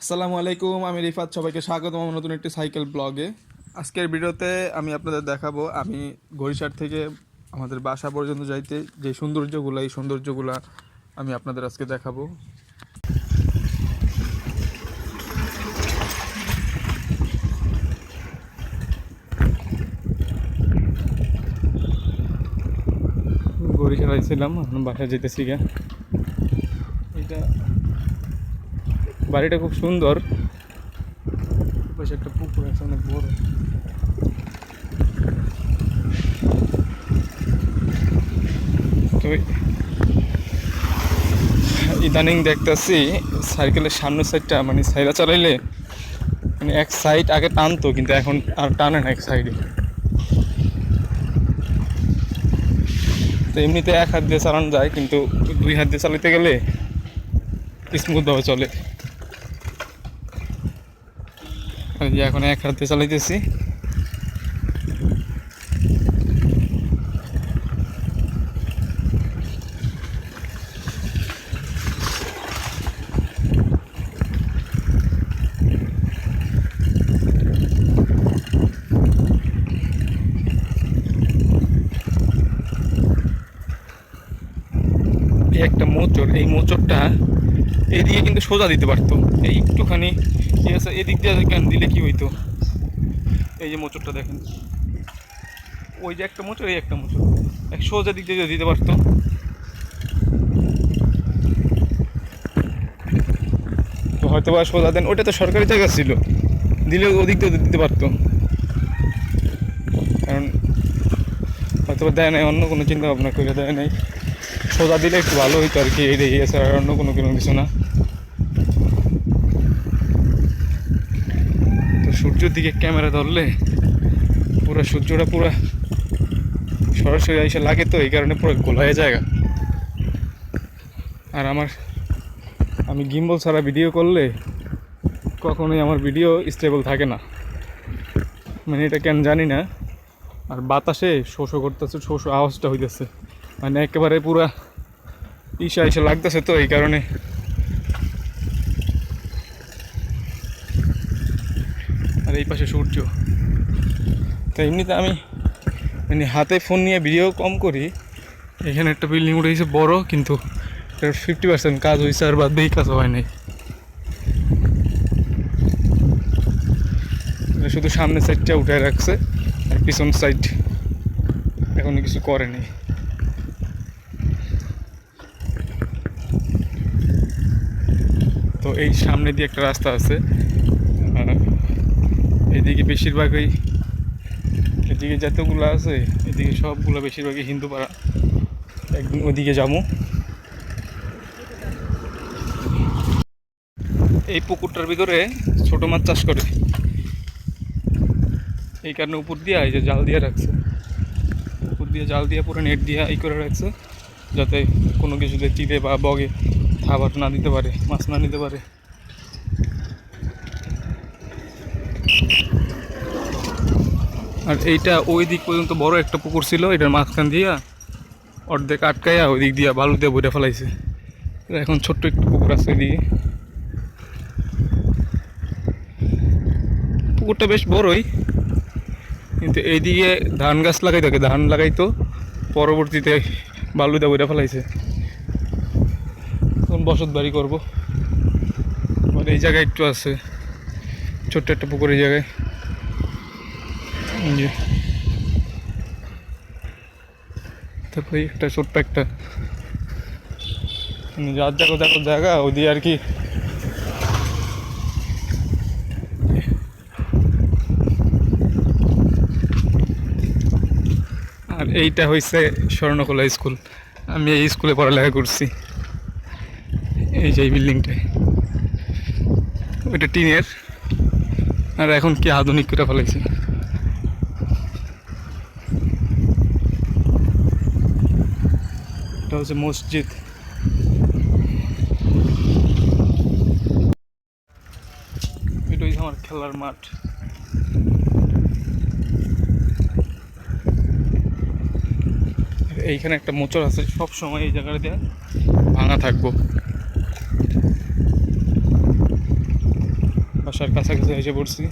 আসসালামু আলাইকুম, আমি রিফাত। সবাইকে স্বাগতম আমার নতুন একটি সাইকেল ব্লগে। আজকের ভিডিওতে আমি আপনাদের দেখাবো আমি গড়িশার থেকে আমাদের বাসা পর্যন্ত যাইতে যে সৌন্দর্যগুলো, এই সৌন্দর্যগুলো আমি আপনাদের আজকে দেখাবো। গড়িশা যাইছিলাম, এখন বাসায় যেতেছি গা। এটা বাড়িটা খুব সুন্দর, বেশ একটা পুকুর আছে অনেক বড়। তো ইদানিং দেখতেছি সাইকেলের সামনের সাইডটা মানে সাইডা চালাইলে মানে এক সাইড আগে টানতো, কিন্তু এখন আর টানে না এক সাইডে। তো এমনিতে এক হাত দিয়ে চালানো যায়, কিন্তু দুই হাত দিয়ে চালাতে গেলে স্মুথভাবে চলে। আর যে এখন এক হাত দিয়ে চালাইতেছি। এই একটা মোচড়, এই মোচড়টা এদিকে কিন্তু সোজা দিতে পারতো, এই একটুখানি ঠিক আছে, এদিক দিয়ে কেন দিলে কি হইতো। এই যে মোচড়টা দেখেন, ওই যে একটা মোচড়, এই একটা মোচড়, এক সোজা দিক দিয়ে দিতে পারতো। তো হয়তো বা সোজা দেন, ওইটা তো সরকারি জায়গা ছিল, দিলে ওদিক দিয়ে দিতে পারতো। কারণ হয়তো বা দেয় নাই, অন্য কোনো চিন্তা ভাবনা করে দেয় নাই। সোজা দিলে একটু ভালো হইতো আর কি, এই গেছে, আর অন্য কোনো কিছু না। তো সূর্যের দিকে ক্যামেরা ধরলে পুরো সূর্যটা পুরো সরাসরি এসে লাগে, তো এই কারণে পুরো গোলায় জায়গা। আর আমি গিম্বল ছাড়া ভিডিও করলে কখনোই আমার ভিডিও স্টেবল থাকে না, মানে এটা কেন জানি না। আর বাতাসে শোষো করতেছে, শোষো আওয়াজটা হইতেছে, মানে একেবারে পুরা এসে লাগতেছে, তো এই কারণে। আর এই পাশে সূর্য। তো এমনিতে আমি মানে হাতে ফোন নিয়ে ভিডিও কম করি। এখানে একটা বিল্ডিং উঠে গেছে বড়, কিন্তু 50% কাজ হয়েছে, আর বাদ দিয়ে কাজ হয় নাই। শুধু সামনের সাইডটা উঠে রাখছে, আর পিছন সাইড এখনো কিছু করেনি। তো এই সামনে দিয়ে একটা রাস্তা আছে, এদিকে বেশিরভাগই, এদিকে যতগুলো আছে এদিকে সবগুলো বেশিরভাগই হিন্দু পাড়া। একদিন ওদিকে যাবো। এই পুকুরটার ভিতরে ছোট মাছ চাষ করে, এই কারণে উপর দিয়ে এই যে জাল দিয়ে রাখছে, উপর দিয়ে জাল দিয়ে পুরো নেট দিয়ে এই করে রাখছে, যাতে কোনো কিছুতে চিড়ে বা বগে খাবার না দিতে পারে, মাছ না নিতে পারে। আর এইটা ওই দিক পর্যন্ত বড় একটা পুকুর ছিল, এটার মাঝখান দিয়া অর্ধেক আটকাইয়া ওই দিক দিয়া বালু দিয়ে বইটা ফেলাইছে। এখন ছোট্ট একটু পুকুর আছে এদিকে। পুকুরটা বেশ বড়ই, কিন্তু এইদিকে ধান গাছ লাগাই থাকে, ধান লাগাইতো, পরবর্তীতে বালু দিয়ে বইটা ফেলাইছে। তখন বসত বাড়ি করবো। আর এই জায়গায় একটু আছে ছোট্ট একটা পুকুর, এই জায়গায় তারপরে একটা ছোট্ট একটা যার জায়গা দেখো জায়গা ওই দিয়ে আর কি। আর এইটা হয়েছে স্বর্ণকলা স্কুল, আমি এই স্কুলে পড়ালেখা করছি। এই যে এই বিল্ডিংটায়, ওইটা টিনের, আর এখন কি আধুনিক করে ফেলাইছে। এটা হচ্ছে মসজিদ। এটা হচ্ছে আমার খেলার মাঠ। এইখানে একটা মোচড় আছে, সব সময় এই জায়গাটা দিয়ে ভাঙা থাকবো। বাসার কাছাকাছি এসে পড়ছি।